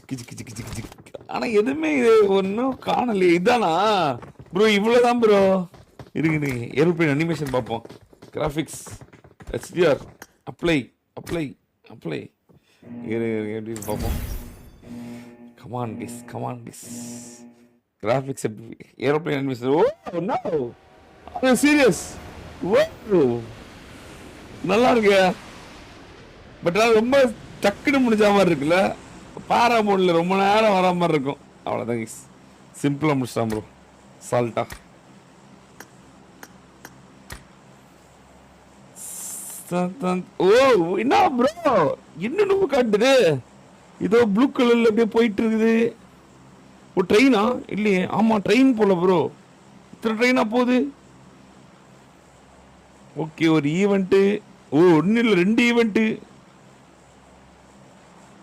கிச்சு கிச்சு கிச்சு கிச்சு. ஆனா எதுவுமே இது ஒன்றும் காணலையே. இதானா ப்ரோ? இவ்வளோதான் ப்ரோ. இருக்குது ஏரோப்ளேன் அனிமேஷன் பார்ப்போம். Graphics HDR apply apply apply எப்படி பார்ப்போம். Come on kiss come on kiss. Graphics aeroplane animation. Oh no, அது சீரியஸ். ஓ நல்லா இருக்கு. பட் அது ரொம்ப டக்குன்னு முடிஞ்ச மாதிரி இருக்குல்ல. பாரா மோட்ல ரொம்ப நேரம் வர மாதிரி இருக்கும். அவ்வளோதான் கிஸ், சிம்பிளா முடிச்சிட்டான் ப்ரோ. சால்ட்டா ஓ என்ன ப்ரோ என்ன காட்டுது? இதோ ப்ளூ கலர்ல அப்படியே போயிட்டு இருக்குது. ஓ ட்ரெயினா? இல்லையே. ஆமா ட்ரெயின் போல ப்ரோ. இத்தனை ட்ரெயினா போகுது. ஓகே ஒரு ஈவெண்ட்டு. ஓ ஒன்றும் இல்லை, 2 ஈவெண்ட்டு.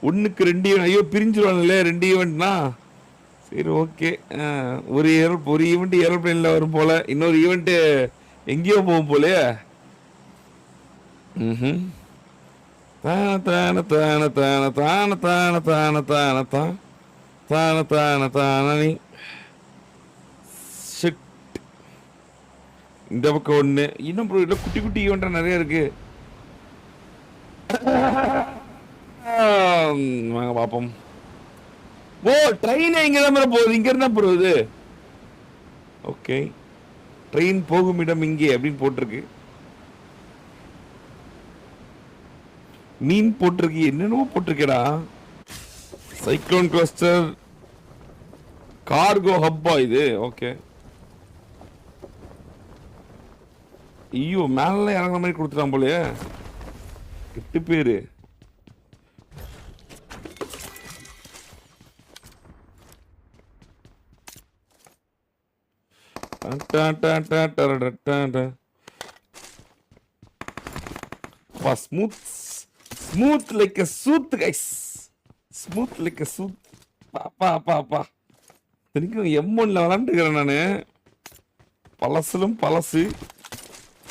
ஒன்றுக்கு 2 ஈவெண்ட். ஐயோ பிரிஞ்சிருவாங்கல்ல 2 ஈவெண்ட்னா. சரி ஓகே. ஒரு ஈவெண்ட் ஏரோப்ளேனில் வரும் போல, இன்னொரு ஈவெண்ட்டு எங்கேயோ போகும் போலே. ம் தான தான தான தான தான தான தான தான தான் தான தான தானி. ஷிட். இந்த பக்கம் ஒன்று. இன்னும் ப்ரோ இல்லை, குட்டி குட்டி ஈவெண்ட்டாக நிறைய இருக்கு. வாங்க பார்ப்போம். ஓ ட்ரெயின் எங்க தான் போகுது? இங்க இருந்தா போகுது. ஓகே ட்ரெயின் போகும் இடம் இங்கே அப்படின்னு போட்டிருக்கு. மீன் போட்டிருக்கு, என்னென்னமோ போட்டிருக்கேடா. சைக்ளோன் கிளஸ்டர் கார்கோ ஹப்பா இது. ஓகே ஐயோ மேல இறங்குற மாதிரி கொடுத்துட்டான் போலயே. 8 பேரு. Smooth smooth like a suit guys. Smooth like a suit. பாப்பா அப்பா அப்பா. எனக்கு M1ல விளாண்டுக்கிறேன் நானு. பழசுலும் பழசு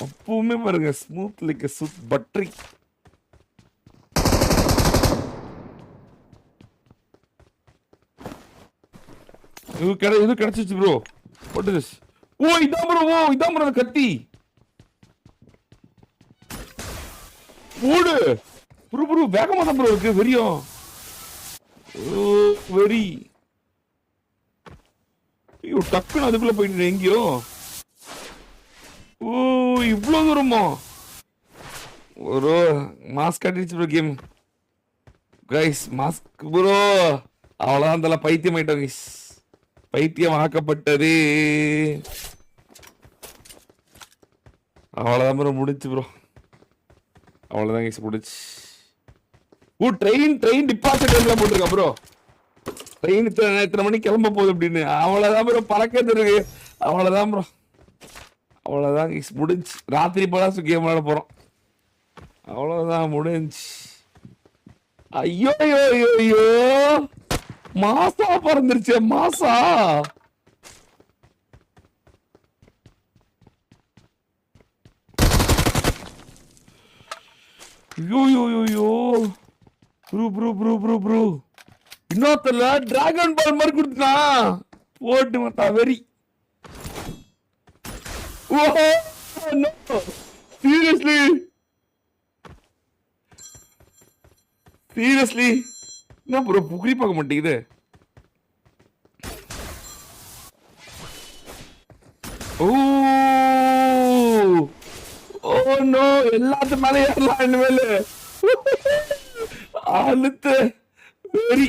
அப்பவுமே பாருங்க. Smooth like a Sood பட்ரி. இது கிடைச்சிச்சு ப்ரோ. What is this? ஓ இதான் ப்ரோ. ஓ இதான் ப்ரோ கத்தி. ஓடு ப்ரோ. ப்ரோ வேகமா தான் ப்ரோ இருக்கு. வெறியும். ஓ வெரி. ஐயோ டக்குன்னு அதுக்குள்ள போயிட்டு எங்கேயோ. ஓ இவ்வளோ தூரமா? ஒரு மாஸ்க் அடிச்சு bro game guys. Mask bro. அவ்வளோதான் அந்த பைத்தியம் ஆயிட்டோம் கைஸ். பைத்தியம் ஆக்கப்பட்டது. அவ்வளோதான் ப்ரோ முடிச்சு ப்ரோ. அவ்வளோதான் கைஸ் முடிச்சு. ஓ ட்ரெயின் டிபார்ச்சர் டைம்ல போட்டிருக்கா ப்ரோ. ட்ரெயின் இத்தனை மணிக்கு கிளம்ப போகுது அப்படின்னு. அவ்வளோதான் ப்ரோ பறக்கிறது இருக்கு. அவ்வளோதான் ப்ரோ. அவ்வளோதான் கைஸ் முடிஞ்சு. ராத்திரி போல கேம் விளாட போகிறோம். அவ்வளோதான் முடிஞ்சு. ஐயோ ஐயோ ஐயோ ஐயோ மாசா பறந்துருச்சு. மாசா ஐயோ ஐயோ ஐயோ bro bro bro bro bro. இன்னொருத்தல டிராகன் பால் மாதிரி கொடுத்தா போட்டு மாட்டா வெரி. ஓஹோ நோ சீரியஸ்லி சீரியஸ்லி என்ன ப்ரோ புகழி பார்க்க மாட்டேங்குது. ஓ ஓ நோ எல்லாத்து மேல ஏறலாம் இனிமேல். அழுத்து வெரி.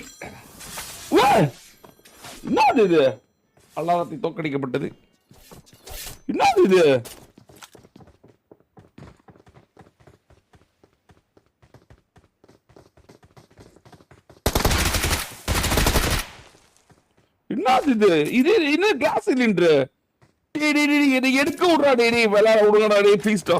என்னது இது? அல்லாதத்தை தோக்கடிக்கப்பட்டது. என்னது இது? என்னது இது? இது என்ன கிளாஸ் சிலிண்டர்? இதை எடுக்க விடுறா டே. விளையாட விடுங்கடா டே ப்ளீஸ்டா.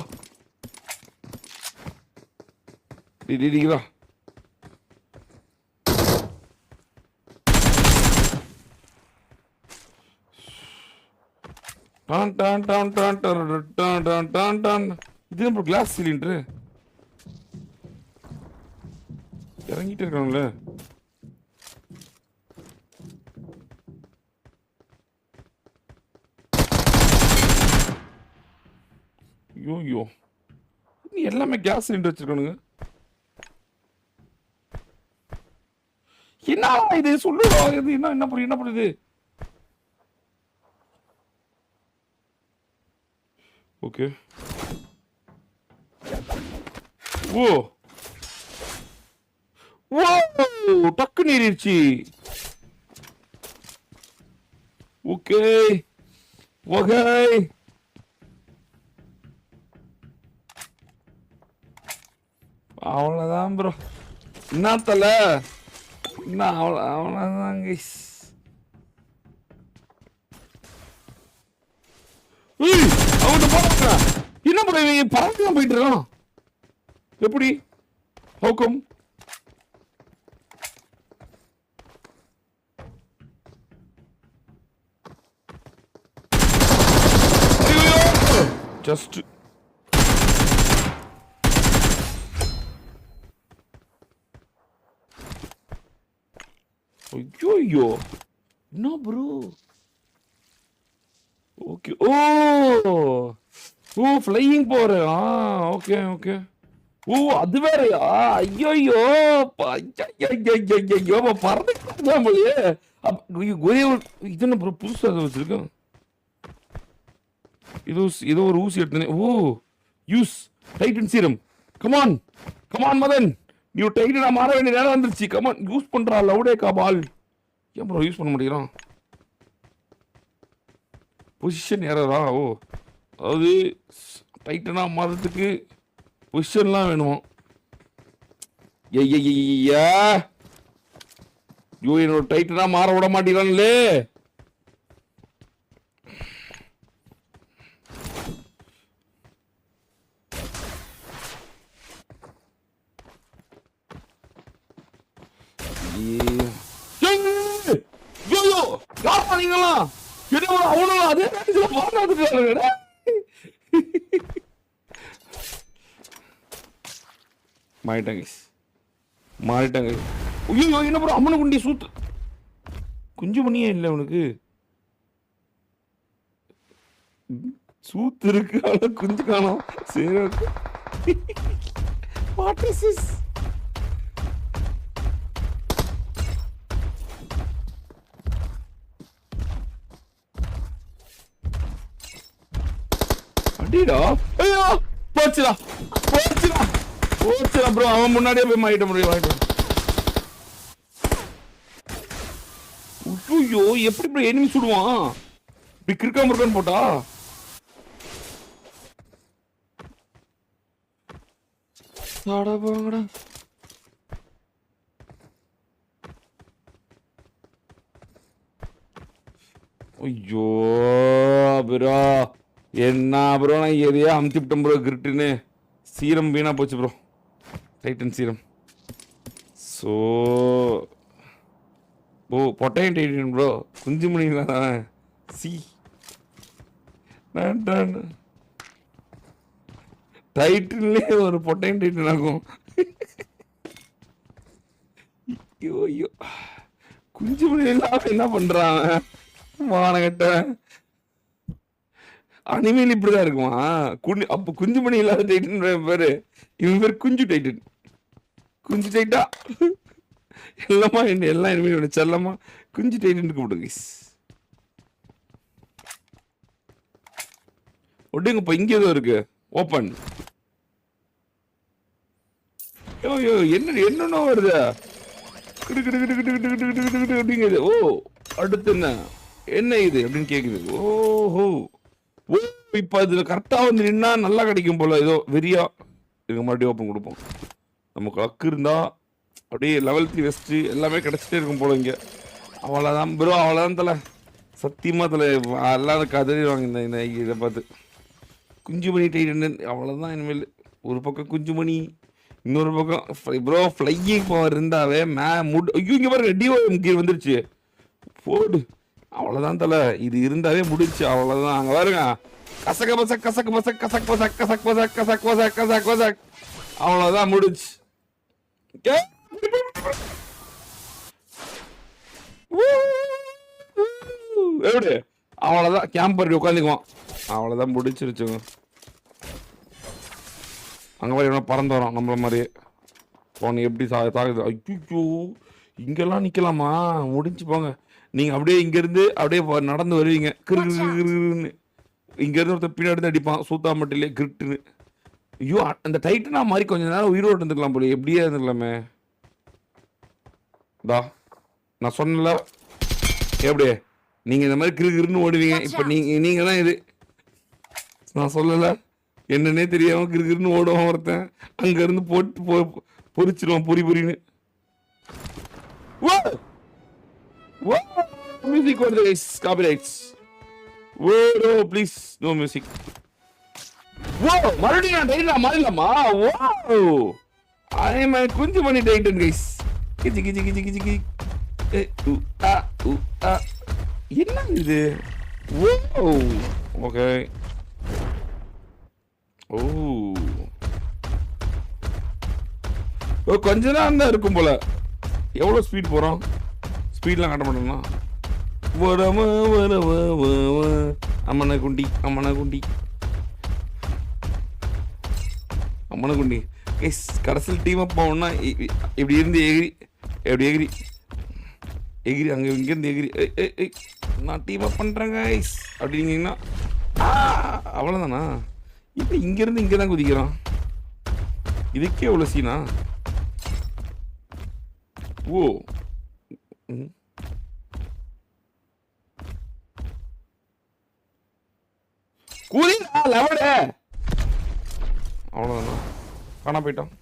டா இது நம்ம கிளாஸ் சிலிண்டர். இறங்கிட்டு இருக்காங்களே. ஐயோ நீ எல்லாமே கேஸ் சிலிண்டர் வச்சிருக்கானுங்க. என்ன இது சொல்லுடா, இது என்ன புரியுது? ஓகே. ஓ ஓ டக்கு நீரிடுச்சு. Okay okay. அவ்வளோதான் ப்ரோ. என்ன தல, என்ன அவ்வளோதான் கைஸ். அவன்கிட்ட போறாங்க. என்ன ப்ரோ இவங்க பறந்து தான் போயிட்டு இருக்கான். எப்படி ஹவுக்கம்? ஜஸ்ட் ஐயோ என்ன ப்ரோ. ஓகே. ஓ ஓ ஃப்ளையிங் போற. Okay okay. ஓ அது வேறயா? ஐயோ பறந்துதான் போலியே. ஒரே இது என்ன ப்ரோ புதுசா வச்சிருக்கேன். ஏதோ ஒரு ஊசி எடுத்தனே. ஓ use Titan serum. Come on come on Madan, நீ டைட்டனா மாற வேண்டிய நேரம் வந்துருச்சு. கமான் யூஸ் பண்றா. லவுடே காபால். ஏன் ப்ரோ யூஸ் பண்ண முடியலாம்? பொசிஷன் எரரா? ஓ அதாவது டைட்டனா மாறதுக்கு பொசிஷன்லாம் வேணும். ஐயா ஐயோ என்னோட டைட்டனா மாற விட மாட்டேங்கிறான்லே. அவனும் அதே மாறிட்டாங்க. ஐயோ என்ன ப்ரோ அம்மனு குண்டி சூத்து குஞ்சு பண்ணியே இல்லை உனக்கு. சூத்து இருக்கு ஆனா குஞ்சு காணோம். சரி ஓகே. What is this? அடிடா. ஐயோ போச்சுடா போச்சுடா போச்சுடா ப்ரோ. அவன் முன்னாடியே போய் மாறிட்ட முடியும். ஐயோ எப்படி ப்ரோ எனிமி சுடுவான்? இப்படி கிறுக்காம இருக்கான்னு போட்டா. போங்கடா. ஐயோ ப்ரோ என்ன ப்ரோ, நான் எதையா அமுத்திவிட்டேன் ப்ரோ. கிரிட்டுன்னு சீரம் வீணா போச்சு ப்ரோ. Titan serum. ஸோ ஓ பொட்டையன் டைட்டன் ப்ரோ. குஞ்சு மணிங்களா? சி டைட்டன்லேயே ஒரு பொட்டையன் டைட்டன் ஆகும். ஐயோ ஐயோ குஞ்சு மணி இல்லாம என்ன பண்றான் மானகட்ட. அனிமேல் இப்படிதான் இருக்குமா? அப்ப குஞ்சு மணி இல்லாத டைட்டன் பேரு. இவன் பேர் குஞ்சு டைட்டன். குஞ்சு டைட்டா எல்லாமா எல்லா இனிமேல் செல்லமா குஞ்சு டைட்டன் கூப்பிடுங்க. ஒட்டுங்கப்பா இங்க ஏதோ இருக்கு ஓப்பன். ஐயோ என்னென்ன வருது அப்படிங்குது. ஓ அடுத்து என்ன இது அப்படின்னு கேக்குது. ஓஹோ ஓ இப்ப இதுல கரெக்டா வந்து நின்னா நல்லா கிடைக்கும் போல. ஏதோ வெறியா இருக்க மறுபடியும் ஓப்பன் கொடுப்போம். நமக்கு லக்கு இருந்தா அப்படியே லெவல் 3 வெஸ்ட் எல்லாமே கிடைச்சிட்டே இருக்கும் போல இங்க. அவ்வளோதான் ப்ரோ அவ்வளோதான் தலை. சத்தியமா தலை எல்லாரும் கதறிடுவாங்க இந்த இதை பார்த்து. குஞ்சு மணி டைட்டன் அவ்வளோதான். இனிமேல் ஒரு பக்கம் குஞ்சு மணி, இன்னொரு பக்கம் ப்ரோ ஃப்ளையிங் பவர் இருந்தாவே ஐயோ இங்கே பாருங்க டிஓஎம் கீர் வந்துருச்சு. போடு அவ்வளோதான் தலை. இது இருந்தாவே முடிச்சு அவ்வளோதான். அங்கே பாருங்க கசக்க பசக் கசக்கு பசக் கசக் பசக் கசக் பசக் கசக் பசக் கசக் பசக் அவ்வளோதான் முடிச்சு. எப்படி அவ்வளோதான் கேம்பர் உட்காந்துக்குவான். அவ்வளோதான் முடிச்சிருச்சுங்க. அங்கே மாதிரி எவனா பறந்து வரோம் நம்மள மாதிரியே. போன எப்படி தாக்குது? ஐயோ, இங்கெல்லாம் நிற்கலாமா? முடிஞ்சு போங்க. நீங்கள் அப்படியே இங்கேருந்து அப்படியே நடந்து வருவீங்க கிருன்னு. இங்கேருந்து ஒருத்தர் பின்னாடி தான் அடிப்பான் சூத்தாமட்டிலே கிரிட்டுன்னு. ஐயோ, அந்த டைட்டனா மாதிரி கொஞ்சம் நேரம் உயிரோடு இருந்துக்கலாம் போல. எப்படியே இருந்துக்கலாமே. தா நான் சொன்னல எப்படி நீங்கள் இந்த மாதிரி கிருன்னு ஓடுவீங்க. இப்போ நீங்கள் தான் இது. நான் சொல்லலை என்னன்னே தெரியாமல் கிருன்னு ஓடுவான் ஒருத்தன். அங்கேருந்து போட்டு பொறிச்சிருவான் பொறின்னு. Music for the copyrights. Whoa, no, please, no music. Whoa, மறுபடியும் நான் டைட்டா மாறலாமா? Wow, I am a Kunjumani Titan guys. கிச்சி கிச்சி கிச்சி கிச்சி கிச்சி. என்ன இது? Wow, okay. கொஞ்ச நேரம் தான் இருக்கும் போல. எவ்வளோ ஸ்பீட் போகிறோம்? ஸ்பீட்லாம் காட்ட மாட்டோம்னா அம்மனை குண்டி அம்மனை குண்டி அம்மனை குண்டி கைஸ். கடைசியில் டீம் அப் ஆகணும்னா இப்படி இருந்து எகிரி எப்படி எகிரி எகிரி அங்கே இங்கேருந்து எகிரி நான் டீம் அப் பண்ணுறேன் கைஸ் அப்படின்னீங்கன்னா அவ்வளோதானா? இப்போ இங்கேருந்து இங்கே தான் குதிக்கிறான். இதுக்கே எவ்வளோ சீனா? ஓ, கூலிங்கா லெவடு. அவ்வளோதானா? காணா போயிட்டான்.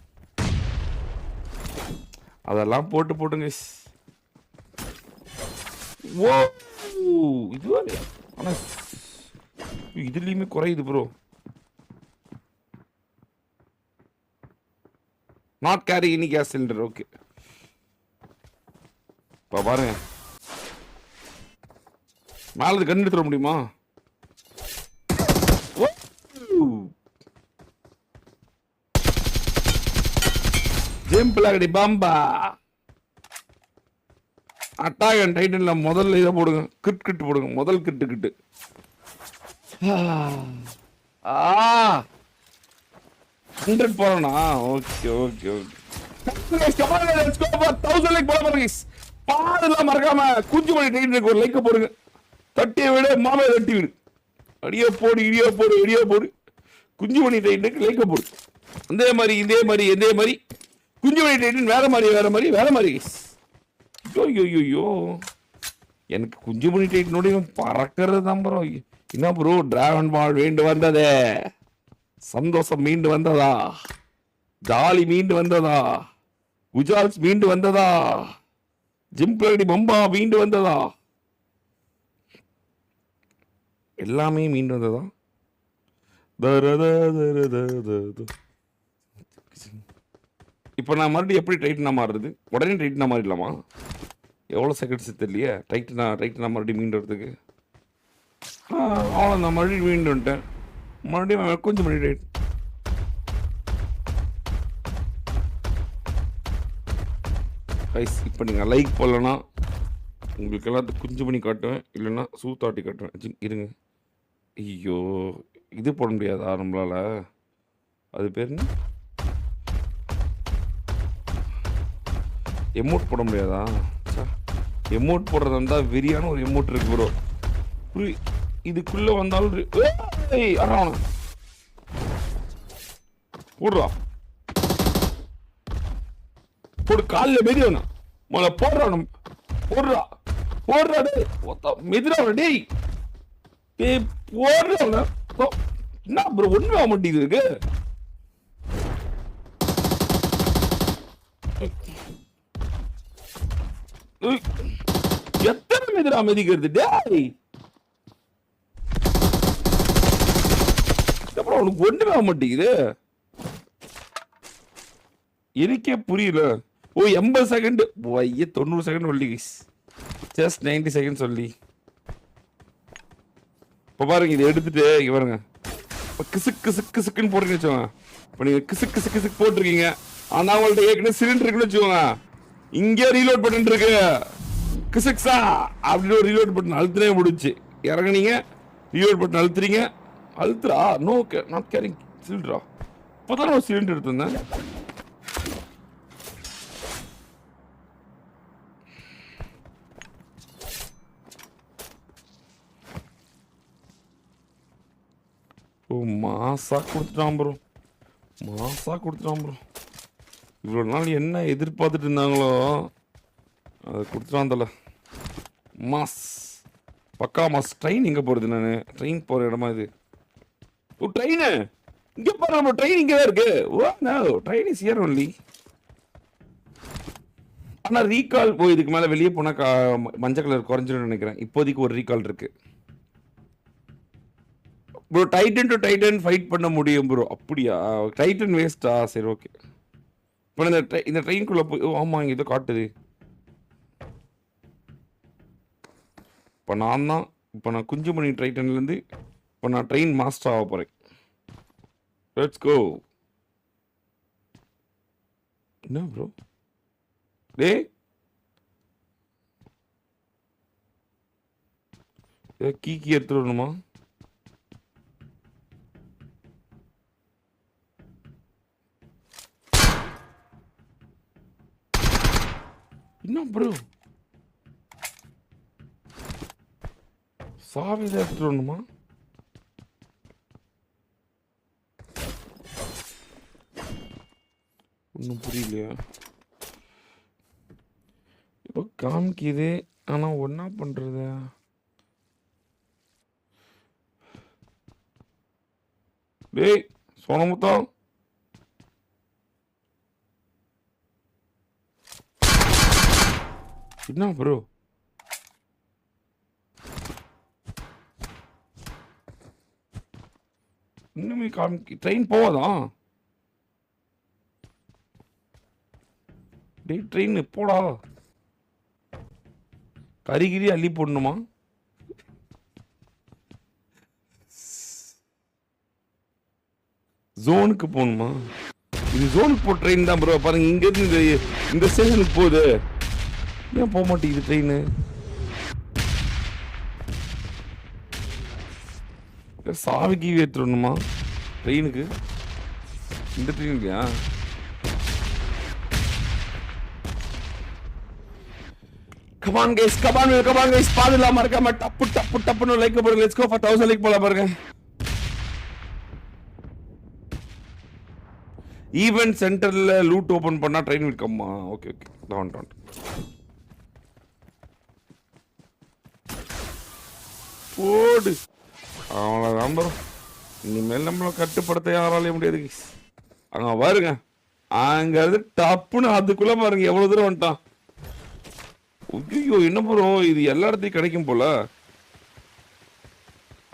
அதெல்லாம் போட்டுங்க. ஓ, இதுவா? ஆனால் இதுலேயுமே குறையுது bro. Not carry any gas cylinder. Okay, இப்போ பாருங்க மேலே கண்ணு எடுத்துட முடியுமா? ஜிம்பிளாகடி பாம்பா. அட்டாக் அண்ட் டைட்டன்ல முதல்ல இதை போடுங்க. கிட்டு போடுங்க. முதல் கிட்டு 100 போறோம்னா? Okay okay okay. பாடலாம் மறக்காம குஞ்சுமணி டைட்டனுக்கு ஒரு லைக்க போடுங்க. தட்டிய விட மாமே தட்டி விடு. அடியோ போடு இடியோ போடு இடியோ போடு. குஞ்சுமணி டைட்டனுக்கு லைக்க போடு. இதே மாதிரி குஞ்சுமணி டைட்டன் வேற மாதிரி. ஐயோ, எனக்கு குஞ்சுமணி டைட்டனோட பறக்கிறது தான் ப்ரோ. என்ன ப்ரோ, டிராகன் பால் மீண்டு வந்ததே, சந்தோஷம் மீண்டு வந்ததா, ஜாலி மீண்டு வந்ததா, குஜால்ஸ் மீண்டு வந்ததா, ஜிம்பிளடி பம்பா மீண்டு வந்ததா, எல்லாமே மீண்டு வந்ததா. இப்போ நான் மறுபடியும் எப்படி டைட்டனா மாறுறது? உடனே டைட்டனா மாறிடலாமா? எவ்வளோ செகண்ட்ஸ் தெரியலையே. டைட்டனா மறுபடியும் மீண்டு வரதுக்கு. அவ்வளோ நான் மறுபடியும் மீண்டு வந்துட்டேன். மறுபடியும் கொஞ்சம் மணி டைட். கைஸ், இப்போ நீங்கள் லைக் போடலன்னா உங்களுக்கு எல்லாத்துக்கும் குஞ்சு பண்ணி காட்டுவேன், இல்லைன்னா சூத்தாட்டி காட்டுவேன். இருங்க. ஐயோ, இது போட முடியாதா நம்மளால? அது பேர் எமோட் போட முடியாதா? எமோட் போடுறதா இருந்தால் வெறியான ஒரு எமோட் இருக்கு ப்ரோ. இதுக்குள்ளே வந்தாலும் போடுறா போடு. காலில் மெதிரா மொழ போடுறான். போடுறா டே மெதிரா டேய் போடுறா. என்ன ப்ரோ ஒன்றும் ஆக மாட்டேங்குது இருக்கு. எத்தனை மெதிரா மெதிக்கிறது டேய்? அப்புறம் உனக்கு ஒன்றுமே ஆக மாட்டேங்குது. எனக்கே புரியல. ஓ 80 செகண்ட் 90 செகண்ட் சொல்லி ஜஸ்ட் 90 செகண்ட் சொல்லி. இப்போ பாருங்க, இதை எடுத்துட்டு இங்க பாருங்க. கிசுக்குன்னு போட்டுருக்கீங்க வச்சுக்கோங்க. இப்போ நீங்கள் கிசுக்கு போட்டிருக்கீங்க. ஆனால் அவங்கள்ட்ட ஏற்கனவே சிலிண்டர் இருக்குன்னு வச்சுக்கோங்க. இங்கே ரீலோட் பட்டன் இருக்கு. கிசுக்ஸா அப்படின்னு ஒரு ரீலோட் பட்டன் அழுத்தினே முடிச்சு இறங்குனீங்க. ரீலோட் பட்டன் அழுத்துறீங்க. அழுத்துறா நோ நாட் கேரிங் சிலிண்டரா. இப்போதான் ஒரு சிலிண்டர் எடுத்திருந்தேன். ஓ மாசா கொடுத்துட்டான் ப்ரோ, மாசா கொடுத்துட்டான் ப்ரோ. இவ்வளோ நாள் என்ன எதிர்பார்த்துட்டு இருந்தாங்களோ அதை கொடுத்துட்டான் தல. மாஸ், பக்கா மாஸ். ட்ரெயின் எங்கே போகிறது? நான் ட்ரெயின் போகிற இடமா இது? ஓ ட்ரெயின் இங்கே போகிற நம்ம ட்ரெயின் இங்கே தான் இருக்கு. Oh no, train is here only. ஆனால் ரீகால் இதுக்கு மேலே வெளியே போனால் மஞ்சள் கலர் குறைஞ்சிடும் நினைக்கிறேன். இப்போதைக்கு ஒரு ரீகால் இருக்கு bro. Titan to Titan fight பண்ண முடியும் ப்ரோ. அப்படியா? டைட்டன் வேஸ்டா? சரி ஓகே. இப்போ இந்த ட்ரெயின்குள்ளே போய், ஓ ஆமாம் இங்கே ஏதோ காட்டுது. இப்போ நான் குஞ்சுமணி டைட்டன்லேருந்து இப்போ நான் ட்ரெயின் மாஸ்டர் ஆக போகிறேன். Let's go. என்ன ப்ரோ? டே கீ எடுத்துட்டு வரணுமா? என்ன ப்ரோ? சாவி தான் எடுத்துட்டு வரணுமா? ஒன்றும் புரியலையா? இப்போ காமிக்குது, ஆனால் ஒன்றா பண்ணுறது. டேய் சோனமுத்தா, என்ன ப்ரோ? இன்னுமே ட்ரெயின் போவாதா? டேய் ட்ரெயின் போடா. கரிகிரி அள்ளி போடணுமா? ஜோனுக்கு போகணுமா? இது ஜோனுக்கு போ ட்ரெயின் தான் ப்ரோ. பாருங்க இங்கேருந்து இந்த ஸ்டேஷனுக்கு போகுது. ஏன் போக மாட்டேங்குது ட்ரெயின்? சாவிக்கு ஏற்றுணுமா ட்ரெயினுக்கு? இந்த ட்ரெயின் இல்லையா? Come on guys, come on guys. பாதுகாம இருக்காம டப்பு டப்பு டப்புன்னு லைக் போடுங்க. லெட்ஸ் கோ ஃபார் 1000 லைக் போலாம் பாருங்க. ஈவென்ட் சென்டர்ல லூட் ஓபன் பண்ணா ட்ரெயின் விற்கமா? ஓகே ஓகே, டவுன் போடு. அவ்வளோதான் ப்ரோ. இனிமேல் நம்மளை கட்டுப்படுத்த யாராலையும் முடியாது. அங்கே பாருங்க, அங்கிறது டப்புன்னு அதுக்குள்ள பாருங்க எவ்வளோ தூரம் வந்துட்டான். ஐயோ என்ன ப்ரோ, இது எல்லா இடத்தையும் கிடைக்கும் போல.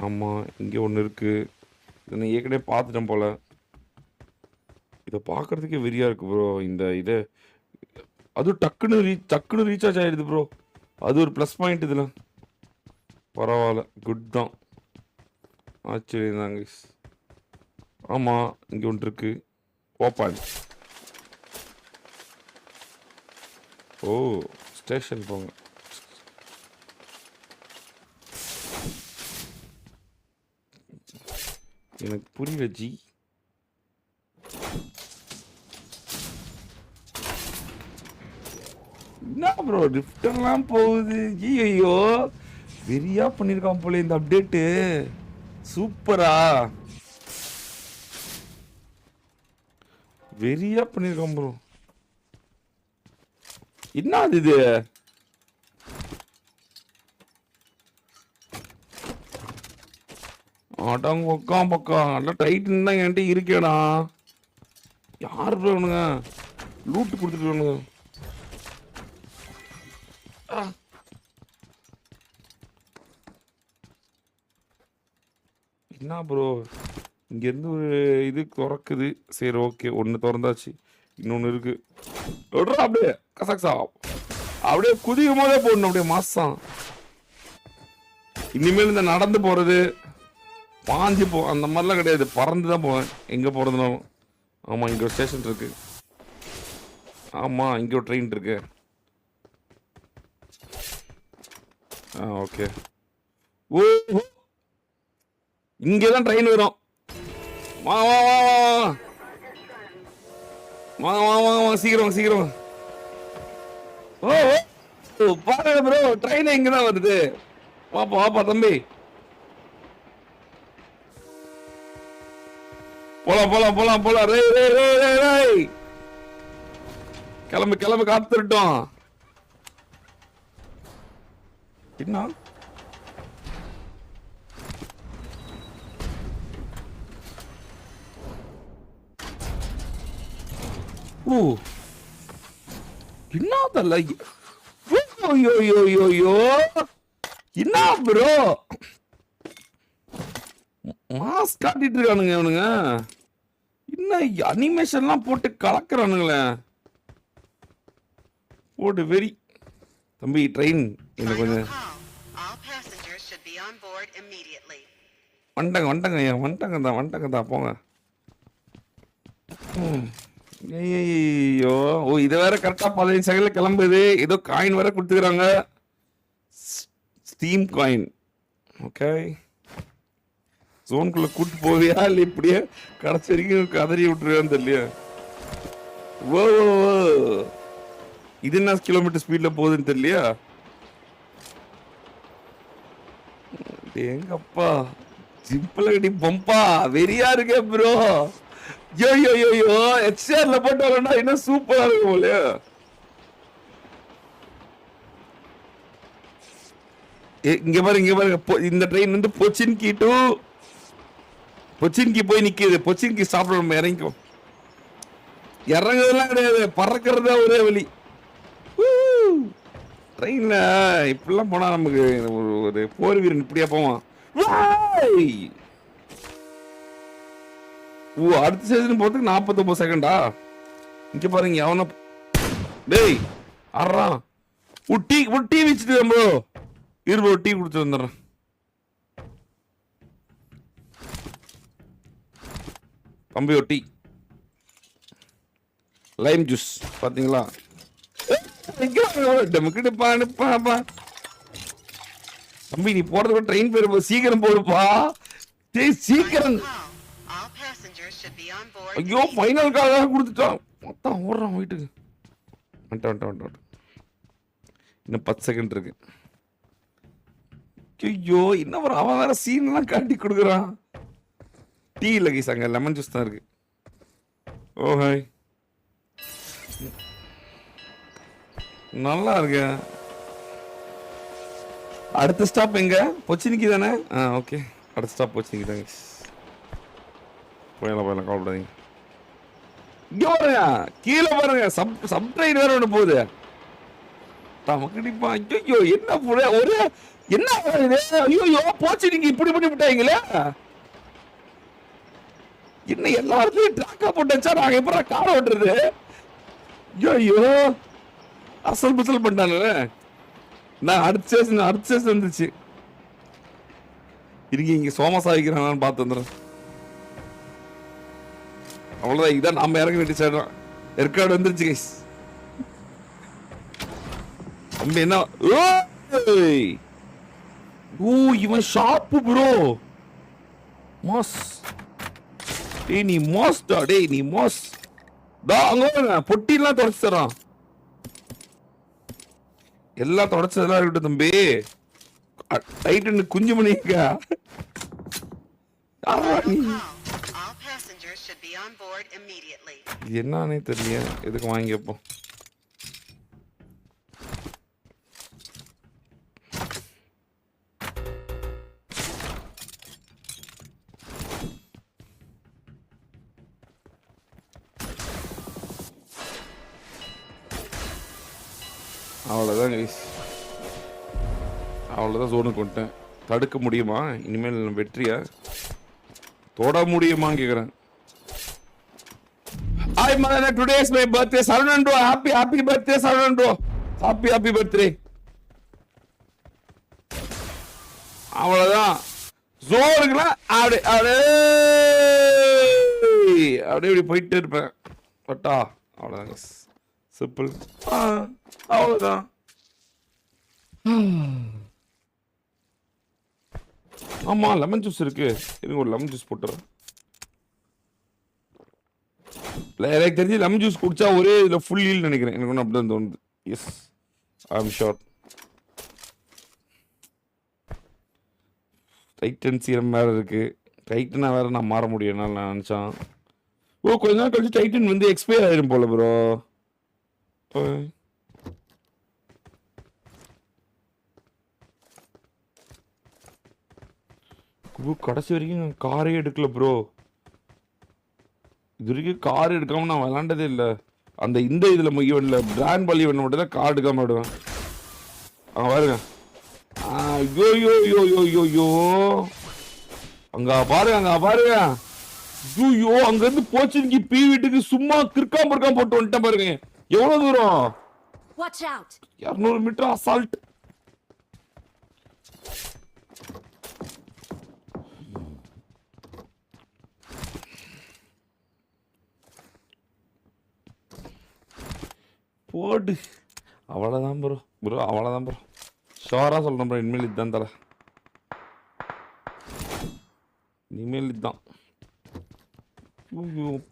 ஆமாம் இங்கே ஒன்று இருக்கு. இதை நான் ஏற்கனவே பார்த்துட்டேன் போல. இதை பார்க்கறதுக்கே வெறியா இருக்கு ப்ரோ. இதை அதுவும் டக்குன்னு ரீசார்ஜ் ஆயிடுது ப்ரோ. அது ஒரு ப்ளஸ் பாயிண்ட். இதில் பரவாயில்ல, குட் தான். ஆச்சரியம் தாங்க. ஆமாம் இங்கே ஒன்று இருக்கு. ஓப்பன். ஓ ஸ்டேஷன் போங்க. எனக்கு புரியல ஜி. என்ன ப்ரோ லிஃப்டெல்லாம் போகுது ஜி? ஐயோ வெறியா பண்ணியிருக்கான் போல இந்த அப்டேட்டு. சூப்பரா வெறியா பண்ணியிருக்கான் ப்ரோ. என்ன அது இது? ஆட்டாங்க உக்காம் பக்கம் நல்லா டைட்டன் தான் என்கிட்ட இருக்கேடா. யார் வேணுங்க லூட்டு கொடுத்துட்டு வேணுங்க. என்ன ப்ரோ இங்கேருந்து ஒரு இது திறக்குது. சரி ஓகே, ஒன்று திறந்தாச்சு, இன்னொன்று இருக்கு. அப்படியே கசக்ஸா அப்படியே குதிக்கும் போதே போடணும். அப்படியே மாசம். இனிமேல் இந்த நடந்து போறது பாஞ்சு அந்த மாதிரிலாம் கிடையாது, பறந்து தான் போவேன் எங்கே போகிறதுனாலும். ஆமாம் இங்கே ஒரு ஸ்டேஷன் இருக்கு. ஆமாம் இங்கே ஒரு ட்ரெயின் இருக்கு. ஓகே. ஓ இங்கே தான் ட்ரெயின் வரும். வா வா வா வா. வாங்க வாங்க வாங்க வாங்க சீக்கிரம் வாங்க சீக்கிரம் வாங்க. ஓ ஓ, பாருங்க ப்ரோ ட்ரெயின் இங்க தான் வருது. வாப்பா வாப்பா தம்பி, போலாம் போலாம் போலாம் போலாம். ரே ரே ரே ரே ரே, கிளம்பு கிளம்பு, காத்துட்டோம். என்ன ஓ என்ன தல்ல, ஐயோ ஐயோ ஐயோ ஐயோ, என்ன ப்ரோ மாஸ் காட்டிட்டு இருக்கானுங்க இவனுங்க. என்ன அனிமேஷன்லாம் போட்டு கலக்குறானுங்களே, போட்டு வெறி. தம்பி ட்ரெயின் என்ன கொஞ்சம் வந்துட்டாங்க வந்துட்டாங்க ஐயா, வந்துட்டாங்க தான் போங்க. ஐயோ ஓ, இது வேற கரெக்டா 15 செகண்ட்ல கிளம்புது. ஏதோ காயின் வேற கொடுத்துக்கிறாங்க, ஸ்டீம் காயின். ஓகே, ஜோனுக்குள்ள கூட்டு போவியா இல்ல இப்படியே கடைசி வரைக்கும் கதறி விட்டுருவான்னு தெரியல. ஓ இது என்ன கிலோமீட்டர் ஸ்பீட்ல போகுதுன்னு தெரியலையா. எங்கப்பா சிம்பிள் கட்டி பம்பா வெறியா இருக்கே ப்ரோ. யோ யோ யோ யோ, எக்ஸ்ஆர்ல போட்டு வரேன்னா இன்னும் சூப்பரா இருக்கும் போல. இங்க பாருங்க இந்த ட்ரெயின் வந்து பொச்சின்கி டு பொச்சின்கி போய் நிக்குது. பொச்சின்கி ஸ்டாப்ல நம்ம இறங்கிக்கோ. இறங்குறதுலாம் கிடையாது, பறக்கிறதா ஒரே வழி. ட்ரெயின்ல இப்படிலாம் போனா நமக்கு ஒரு போர் வீரன் இப்படியா போவான். ஓ அடுத்த ஸ்டேஷன் போறதுக்கு 49 செகண்டா. இங்க பாருங்க அவன, டேய் அறான் டீ வச்சுட்டு ப்ரோ, இருபது டீ குடிச்சு வந்துடுறேன். தம்பி ஒரு டீ, லைம் ஜூஸ் பாத்தீங்களா. தம்பி நீ போறது ட்ரெயின் பேரு, சீக்கிரம் போடுப்பா சீக்கிரம். ஐயோ ஃபைனல் காலாக கொடுத்துட்டான், மொத்தம் ஓடுறான் வீட்டுக்கு. வந்துட்டேன் இன்னும் 10 செகண்ட் இருக்கு. ஐயோ என்ன வரும், அவன் வேற சீன்லாம் காட்டி கொடுக்குறான். டீ இல்லை கைஸ், அங்கே லெமன் ஜூஸ் தான் இருக்கு. ஓ ஹாய், நல்லா இருக்கு. அடுத்த ஸ்டாப் எங்க, பொச்சினிக்கி தானே? ஓகே அடுத்த ஸ்டாப் பொச்சினிக்கி தாங்க. போயிடலாம் கவலைப்படாதீங்க. இங்க பாருங்க கீழே பாருங்க, சப்ட்ரைன் வேற ஒன்று போகுது. நமக்குடிப்பா ஐயோ என்ன ஒரு என்ன ஐயோ பொச்சினிக்கி இப்படி பண்ணி விட்டாங்களே. என்ன எல்லா இடத்துலயும் ட்ராக்கா போட்டு வச்சா நாங்க எப்ப காரை ஓட்டுறது. ஐயோ அசல் புசல் பண்ணிட்டானுங்க. நான் அடுத்த ஸ்டேஷன் வந்துச்சு. இங்க சோமசா வைக்கிறான்னு பார்த்து வந்துடுறேன். அவ்வளவுதான், இதான் நாம இறங்க வேண்டிய சேடம். ஏற்காடு வந்துருச்சு கைஸ். தம்பி என்ன, ஓ இவன் ஷாப்பு ப்ரோ, மாஸ். டேய் நீ மாஸ்டா, டேய் நீ மாஸ். அங்க பொட்டிலாம் தொடச்சு தரான், எல்லாம் தொடச்சதெல்லாம் இருக்கட்டும் தம்பி. டைட்டன் குஞ்சு மணிக்க என்னன்னே தெரியல, எதுக்கு வாங்கி வைப்போம். அவ்வளோதான் கைஸ், அவ்வளோதான். ஜோனுக்கு வந்துட்டேன். தடுக்க முடியுமா இனிமேல் வெற்றியா, தொட முடியுமான்னு கேட்குறேன். Hi mother, today is my birthday. Saranand bro, happy birthday Saranand bro. Happy birthday. அவ்வளோதான் ஜோனுக்குலாம் அப்படியே போயிட்டே இருப்பேன். பட்டா அவ்வளோதாங்க, சிம்பிள். அவ்வளோதான். ஆமா லெமன் ஜூஸ் இருக்கு, இருங்க ஒரு லெமன் ஜூஸ் போட்டுறேன். எனக்கு தெரிஞ்சு லெமன் ஜூஸ் குடிச்சா ஒரே இதில் ஃபுல் ஹீல் நினைக்கிறேன். எனக்கு ஒன்றும் அப்படி தான் தோணுது. எஸ், ஐ அம் ஷோர். டைட்டன் சீரம் வேறு இருக்குது. டைட்டனாக வேறு நான் மாற முடியும் நான் நினச்சான். ஓ, கொஞ்ச நாள் கழிச்சு டைட்டன் வந்து எக்ஸ்பயர் ஆயிடும் போல ப்ரோ. கடைசி வரைக்கும் காரே எடுக்கல ப்ரோ. இது வரைக்கும் கார் எடுக்காம நான் விளாண்டதே இல்லை. அந்த இந்த இதில் ஈவெண்ட்ல பிராண்ட் பால் ஈவெண்ட் மட்டும் தான் கார் எடுக்காம விடுவேன். பாருங்க. ஐயோ யோ யோ யோ யோ யோ அங்க பாருங்க. ஐயோ, அங்க இருந்து போச்சு பி வீட்டுக்கு சும்மா கிற்காம போட்டு வந்துட்டேன் பாருங்க. எவ்வளவு தூரம்? 200 மீட்டர் அசால்ட். போடு. அவ்வளோதான் ப்ரோ. அவ்வளோதான் ப்ரோ. ஷோராக சொல்கிறேன் ப்ரோ. இனிமேல் இதுதான் தர. இனிமேல் இதுதான்.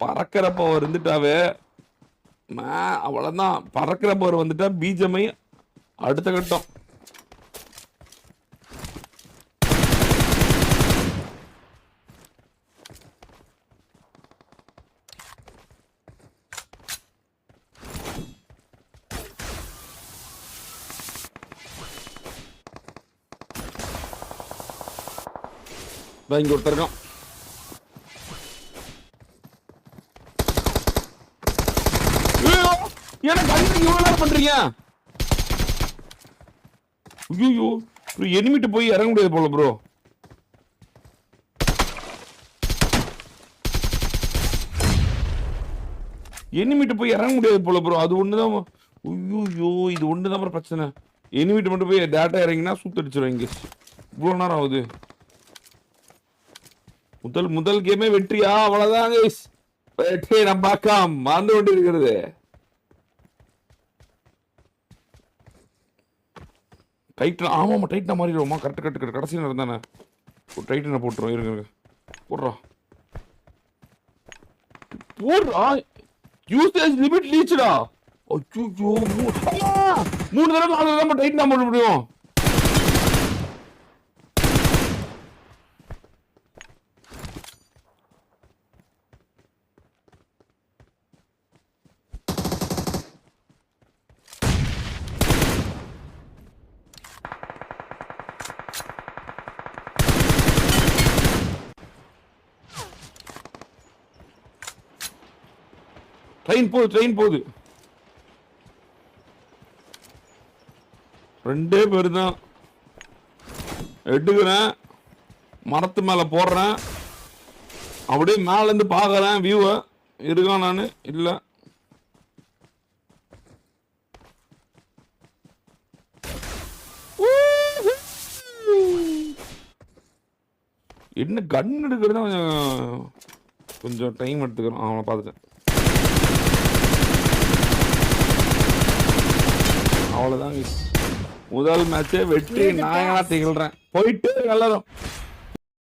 பறக்கிற பவர் இருந்துட்டாவே அவ்வளோதான். பறக்கிற பவர் வந்துட்டா பீஜமை அடுத்த கட்டம். இங்க ஒருத்தர் இருக்கான். எனக்கு இவ்வளவு நேரம் பண்றீங்க? ஐயோ, எனிமிட்டு போய் இறங்க முடியாது போல ப்ரோ. எனிமிட்டு போய் இறங்க முடியாது போல ப்ரோ. அது ஒண்ணுதான். ஐயோ, இது ஒண்ணுதான் ப்ரோ பிரச்சனை. எனிமிட்டு மட்டும் போய் டேட்டா இறங்கினா சுத்தடிச்சிருவாங்க. இவ்வளவு நேரம் ஆகுது. முதல் கேமே வெற்றியா? அவ்வளவுதான் கைஸ். வெற்றி நம்ம பார்க்காம மறந்து கொண்டு இருக்கிறது. டைட்டன். ஆமாமா, டைட்டனா மாறிடுவோமா? கரெக்ட். கடைசி நேரம் தானே. ஒரு டைட்டனை போட்டுரும். இருங்க போடுறா. யூசேஜ் லிமிட் ரீச்டா. ஐயோ, 3 தடவை 4 தடவை டைட்டனா போட முடியும். ட்ரெயின் போகுது. 2 பேர் தான். எடுக்கிறேன், மரத்து மேல போடுறேன், அப்படியே மேல இருந்து பாக்குறேன் வியூவை. இருக்கான் நானு இல்ல. என்ன கன் எடுக்கிறது கொஞ்சம் டைம் எடுத்துக்கிறோம். அவனை பார்த்துட்டேன். அவ்வளவுதான். முதல் மேட்சே வெற்றி. நான் திகழ்றேன். போயிட்டு எல்லாரும்